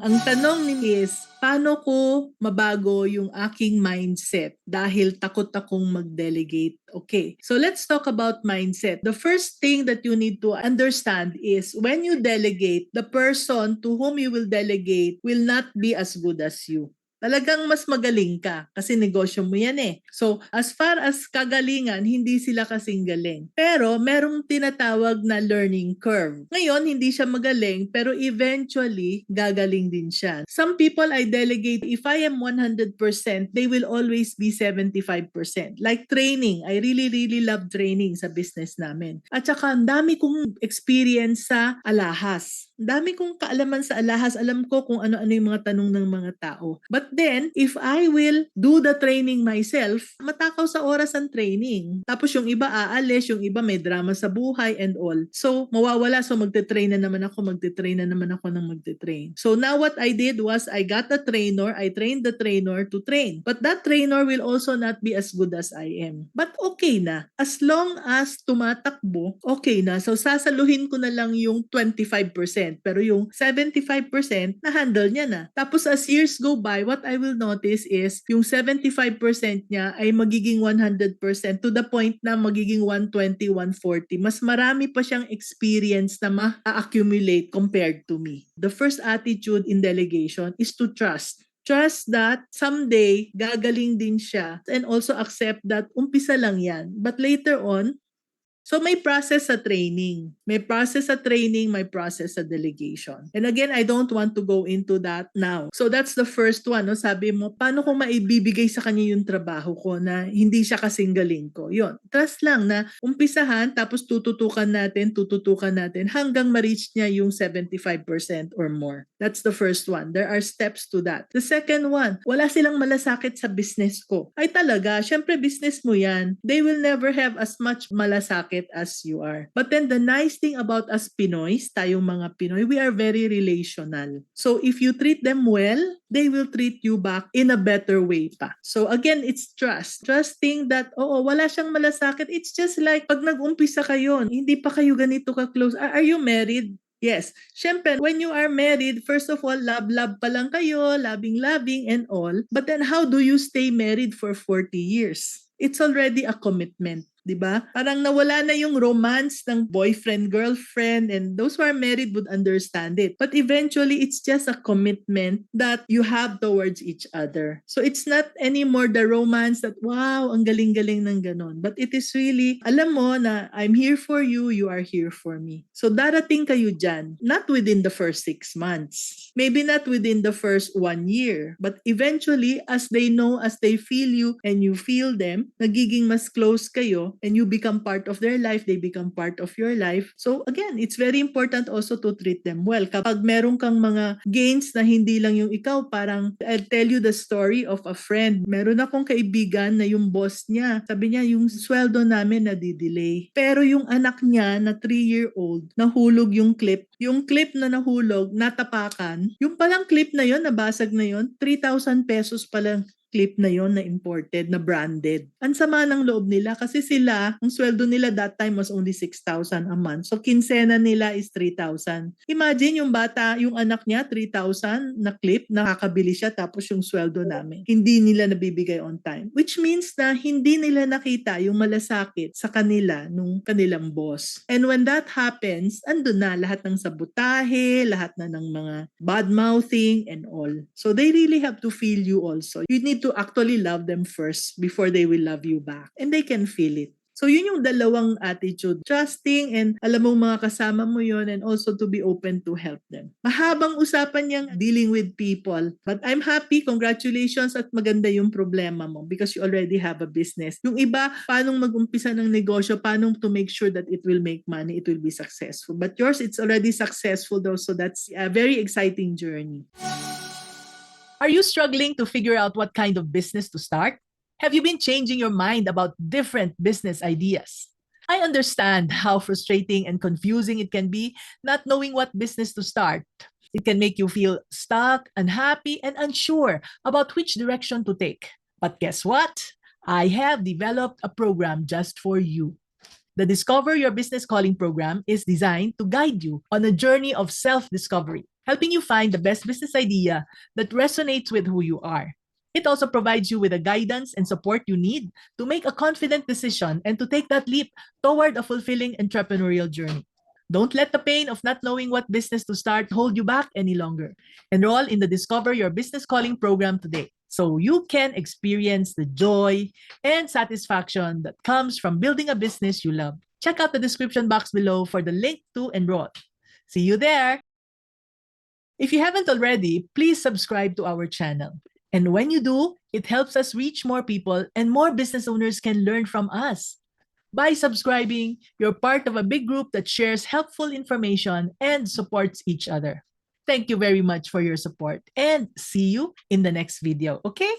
Ang tanong ni is, paano ko mabago yung aking mindset dahil takot akong mag-delegate? Okay, so let's talk about mindset. The first thing that you need to understand is when you delegate, the person to whom you will delegate will not be as good as you. Talagang mas magaling ka kasi negosyo mo yan eh. So, as far as kagalingan, hindi sila kasing galing. Pero, merong tinatawag na learning curve. Ngayon, hindi siya magaling, pero eventually, gagaling din siya. Some people I delegate, if I am 100%, they will always be 75%. Like training, I really love training sa business namin. At saka, ang dami kong experience sa alahas. Ang dami kong kaalaman sa alahas. Alam ko kung ano-ano yung mga tanong ng mga tao. But then, if I will do the training myself, matakaw sa oras ang training. Tapos yung iba aalis, yung iba may drama sa buhay and all. So, mawawala. So, magte-train na naman ako ng magte-train. So, now what I did was, I got a trainer, I trained the trainer to train. But that trainer will also not be as good as I am. But okay na. As long as tumatakbo, okay na. So, sasaluhin ko na lang yung 25%. Pero yung 75%, na-handle niya na. Tapos as years go by, what I will notice is yung 75% niya ay magiging 100% to the point na magiging 120, 140. Mas marami pa siyang experience na ma-accumulate compared to me. The first attitude in delegation is to trust. Trust that someday gagaling din siya and also accept that umpisa lang yan. But later on, so may process sa training. May process sa training, may process sa delegation. And again, I don't want to go into that now. So that's the first one. No? Sabi mo, paano ko maibibigay sa kanya yung trabaho ko na hindi siya kasing galing ko? Yun. Trust lang na umpisahan tapos tututukan natin hanggang ma-reach niya yung 75% or more. That's the first one. There are steps to that. The second one, wala silang malasakit sa business ko. Ay talaga, syempre business mo yan. They will never have as much malasakit as you are. But then the nice thing about us Pinoys, tayong mga Pinoy, we are very relational. So if you treat them well, they will treat you back in a better way pa. So again, it's trust. Trusting that, wala siyang malasakit. It's just like pag nag-umpisa kayo, hindi pa kayo ganito ka-close. Are you married? Yes. Siyempre, when you are married, first of all, love pa lang kayo, loving and all. But then how do you stay married for 40 years? It's already a commitment. Diba? Parang nawala na yung romance ng boyfriend, girlfriend, and those who are married would understand it. But eventually, it's just a commitment that you have towards each other. So it's not anymore the romance that, wow, ang galing-galing ng ganon. But it is really, alam mo na I'm here for you, you are here for me. So darating kayo dyan, not within the first 6 months. Maybe not within the first 1 year. But eventually, as they know, as they feel you, and you feel them, nagiging mas close kayo, and you become part of their life, they become part of your life. So again, it's very important also to treat them well. Kapag meron kang mga gains na hindi lang yung ikaw, parang I'll tell you the story of a friend. Meron akong kaibigan na yung boss niya, sabi niya yung sweldo namin na di-delay. Pero yung anak niya na 3-year-old, nahulog yung clip. Yung clip na nahulog, natapakan. Yung palang clip na yon, nabasag na yon, 3,000 pesos palang clip na yon na imported, na branded. Ang sama ng loob nila kasi sila, ang sweldo nila that time was only 6,000 a month. So, kinsena nila is 3,000. Imagine yung bata, yung anak niya, 3,000 na clip, nakakabili siya tapos yung sweldo namin. Hindi nila nabibigay on time. Which means na hindi nila nakita yung malasakit sa kanila nung kanilang boss. And when that happens, andun na lahat ng sabotahe, lahat na ng mga bad-mouthing and all. So, they really have to feel you also. You need to actually love them first before they will love you back. And they can feel it. So yun yung dalawang attitude. Trusting and alam mo mga kasama mo yun and also to be open to help them. Mahabang usapan yung dealing with people. But I'm happy, congratulations at maganda yung problema mo because you already have a business. Yung iba, paano mag-umpisa ng negosyo, paano to make sure that it will make money, it will be successful. But yours, it's already successful though, so that's a very exciting journey. Are you struggling to figure out what kind of business to start? Have you been changing your mind about different business ideas? I understand how frustrating and confusing it can be not knowing what business to start. It can make you feel stuck, unhappy, and unsure about which direction to take. But guess what? I have developed a program just for you. The Discover Your Business Calling program is designed to guide you on a journey of self-discovery. helping you find the best business idea that resonates with who you are. It also provides you with the guidance and support you need to make a confident decision and to take that leap toward a fulfilling entrepreneurial journey. Don't let the pain of not knowing what business to start hold you back any longer. Enroll in the Discover Your Business Calling program today so you can experience the joy and satisfaction that comes from building a business you love. Check out the description box below for the link to enroll. See you there! If you haven't already, please subscribe to our channel. And when you do, it helps us reach more people and more business owners can learn from us. By subscribing, you're part of a big group that shares helpful information and supports each other. Thank you very much for your support and see you in the next video, okay?